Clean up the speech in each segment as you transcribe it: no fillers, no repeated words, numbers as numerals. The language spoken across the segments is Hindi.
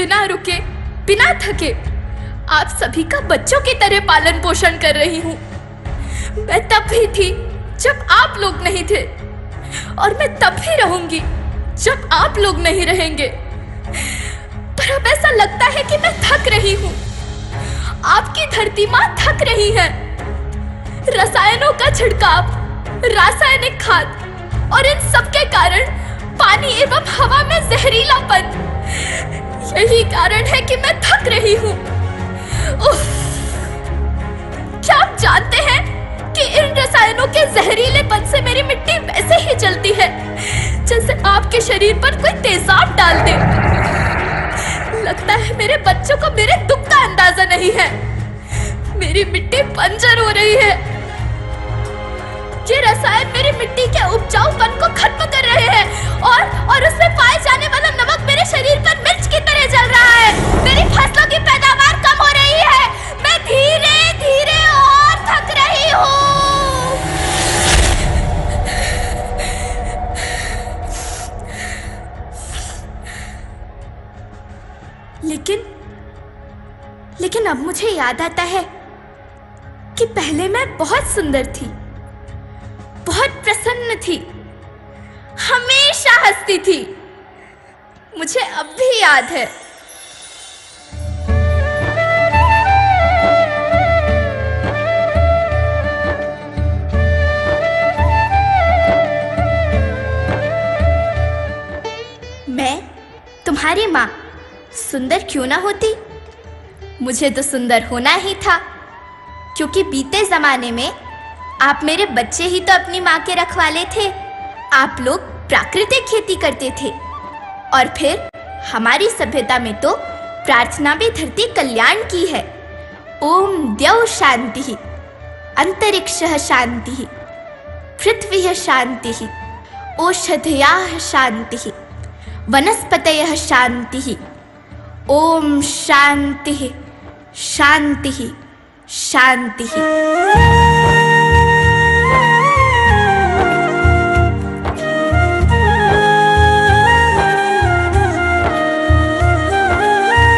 बिना रुके, बिना थके आप सभी का बच्चों की तरह पालन पोषण कर रही हूँ। मैं तब भी थी जब आप लोग नहीं थे, और मैं तब भी रहूंगी जब आप लोग नहीं रहेंगे। पर अब ऐसा लगता है कि मैं थक रही हूँ। आपकी धरती माँ थक रही है। रसायनों का छिड़काव, रासायनिक खाद और इन सब के कारण पानी एवं हवा में जहरीलापन, यही कारण है कि मैं थक रही हूँ। क्या आप जानते हैं कि इन रसायनों के जहरीलेपन से मेरी मिट्टी वैसे ही जलती है जैसे आपके शरीर पर कोई तेजाब डाल दे। लगता है मेरे बच्चों को मेरे दुख का अंदाजा नहीं है। मेरी मिट्टी बंजर हो रही है। ये रसायन मेरी मिट्टी के उपजाऊपन को खत्म कर रहे हैं और उसमें पाए जाने वाला नमक मेरे शरीर पर मिर्च की तरह जल रहा है। मेरी फसलों की पैदावार कम हो रही है। मैं धीरे धीरे और थक रही हूँ। लेकिन अब मुझे याद आता है कि पहले मैं बहुत सुंदर थी, बहुत प्रसन्न थी, हमेशा हंसती थी। मुझे अब भी याद है। मैं तुम्हारी माँ सुंदर क्यों ना होती? मुझे तो सुंदर होना ही था, क्योंकि बीते जमाने में आप मेरे बच्चे ही तो अपनी माँ के रखवाले थे। आप लोग प्राकृतिक खेती करते थे, और फिर हमारी सभ्यता में तो प्रार्थना भी धरती कल्याण की है। ओम द्यौ शांति, अंतरिक्षः शांति, पृथ्वी शांति, ओषधयः शांति, वनस्पतयः शांति। ओम शांति शांति शांति।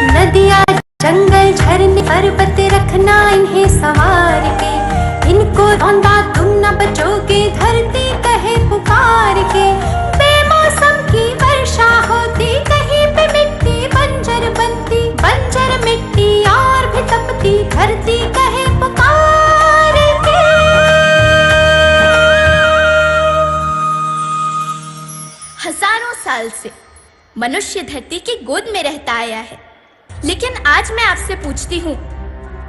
नदियाँ, जंगल, झरने, पर्वत रखना इन्हें संवार के। इनको रौंदा तुम न बचोगे, धरती कहे पुकार के। बेमौसम की वर्षा होती, कहीं पे मिट्टी बंजर बनती। बंजर मिट्टी और भी तपती, धरती कहे पुकार के। हजारों साल से मनुष्य धरती की गोद में रहता आया है, लेकिन आज मैं आपसे पूछती हूँ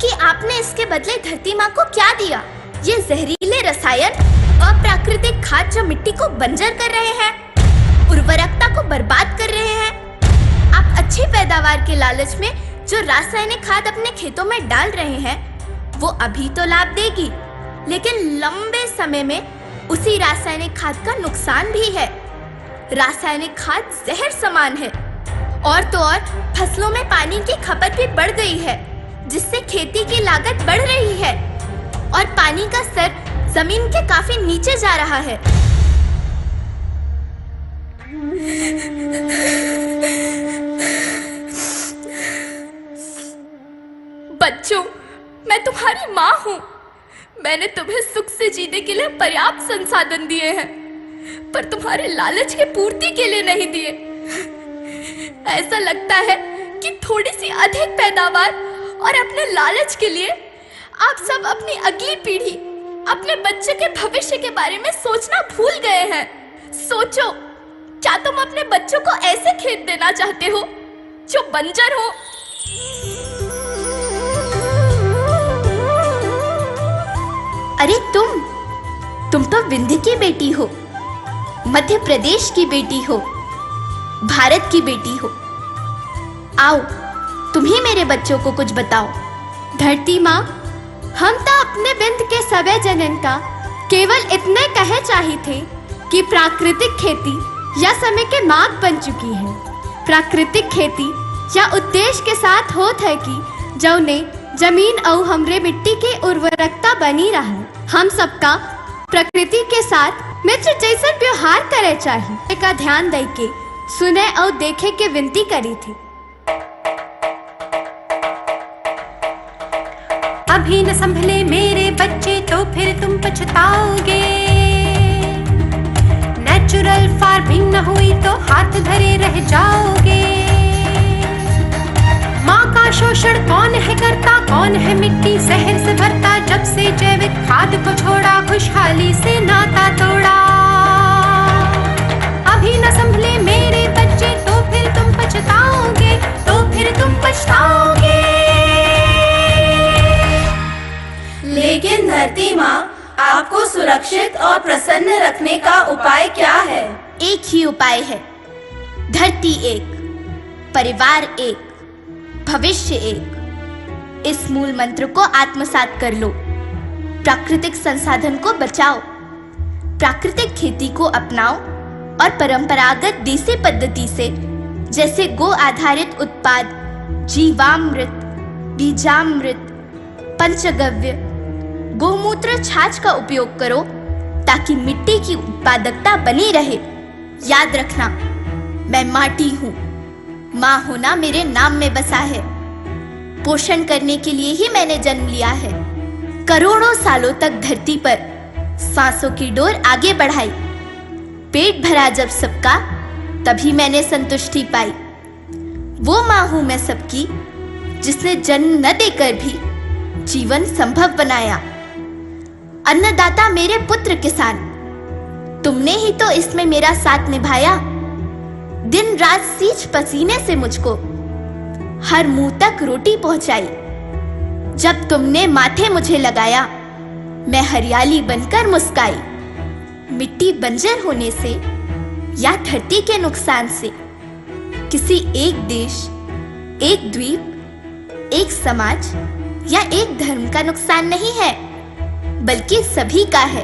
कि आपने इसके बदले धरती माँ को क्या दिया? ये जहरीले रसायन, अप्राकृतिक खाद जो मिट्टी को बंजर कर रहे हैं, उर्वरकता को बर्बाद कर रहे हैं। आप अच्छी पैदावार के लालच में जो रासायनिक खाद अपने खेतों में डाल रहे हैं, वो अभी तो लाभ देगी, लेकिन लंबे समय में उसी रासायनिक खाद का नुकसान भी है। रासायनिक खाद जहर समान है, और तो और फसलों में पानी की खपत भी बढ़ गई है, जिससे खेती की लागत बढ़ रही है और पानी का स्तर जमीन के काफी नीचे जा रहा है। बच्चों, मैं तुम्हारी माँ हूँ। मैंने तुम्हें सुख से जीने के लिए पर्याप्त संसाधन दिए हैं, पर तुम्हारे लालच की पूर्ति के लिए नहीं दिए। ऐसा लगता है कि थोड़ी सी अधिक पैदावार और अपने लालच के लिए आप सब अपनी अगली पीढ़ी, अपने बच्चे के भविष्य के बारे में सोचना भूल गए हैं। सोचो, क्या तुम अपने बच्चों को ऐसे खेत देना चाहते हो जो बंजर हो? अरे तुम तो विंध्य की बेटी हो, मध्य प्रदेश की बेटी हो, भारत की बेटी हो। आओ, तुम ही मेरे बच्चों को कुछ बताओ। धरती माँ, हम तो अपने विंध्य के सवै जनन का केवल इतने कहे चाही थे कि प्राकृतिक खेती या समय के मार्ग बन चुकी है। प्राकृतिक खेती या उद्देश्य के साथ होत है कि जौने जमीन और हमरे मिट्टी के उर्वरकता बनी रहे। हम सबका प्रकृति के साथ मित्र जैसा व्यवहार करे चाहिए का ध्यान दे के सुने और देखे के विनती करी थी। अभी न संभले मेरे बच्चे तो फिर तुम पछताओगे। नेचुरल फार्मिंग न हुई तो हाथ धरे रह जाओगे। माँ का शोषण कौन है करता, कौन है मिट्टी जहर से भरता। जब से जैविक खाद को छोड़ा, खुशहाली से नाता तोड़ा। अभी न संभले मेरे बच्चे तो फिर तुम पछताओगे, तो फिर तुम पछताओगे। लेकिन धरती माँ, आपको सुरक्षित और प्रसन्न रखने का उपाय क्या है? एक ही उपाय है, धरती एक, परिवार एक, भविष्य एक। इस मूल मंत्र को आत्मसात कर लो। प्राकृतिक संसाधन को बचाओ, प्राकृतिक खेती को अपनाओ और परंपरागत देसी पद्धति से, जैसे गो आधारित उत्पाद, जीवामृत, बीजामृत, पंचगव्य, गोमूत्र, छाछ का उपयोग करो ताकि मिट्टी की उत्पादकता बनी रहे। याद रखना, मैं माटी हूँ। माँ होना मेरे नाम में बसा है। पोषण करने के लिए ही मैंने जन्म लिया है। करोड़ों सालों तक धरती पर सांसों की डोर आगे बढ़ाई। पेट भरा जब सबका, तभी मैंने संतुष्टि पाई। वो माँ हूँ मैं सबकी, जिसने जन्म न देकर भी जीवन संभव बनाया। अन्नदाता मेरे पुत्र किसान, तुमने ही तो इसमें मेरा साथ निभाया। दिन रात सींच पसीने से मुझको हर मुंह तक रोटी पहुंचाई। जब तुमने माथे मुझे लगाया, मैं हरियाली बनकर मुस्काई। मिट्टी बंजर होने से या धरती के नुकसान से किसी एक देश, एक द्वीप, एक समाज या एक धर्म का नुकसान नहीं है, बल्कि सभी का है,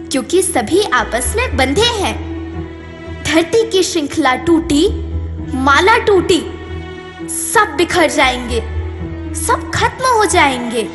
क्योंकि सभी आपस में बंधे हैं। धरती की श्रृंखला टूटी, माला टूटी, सब बिखर जाएंगे, सब खत्म हो जाएंगे।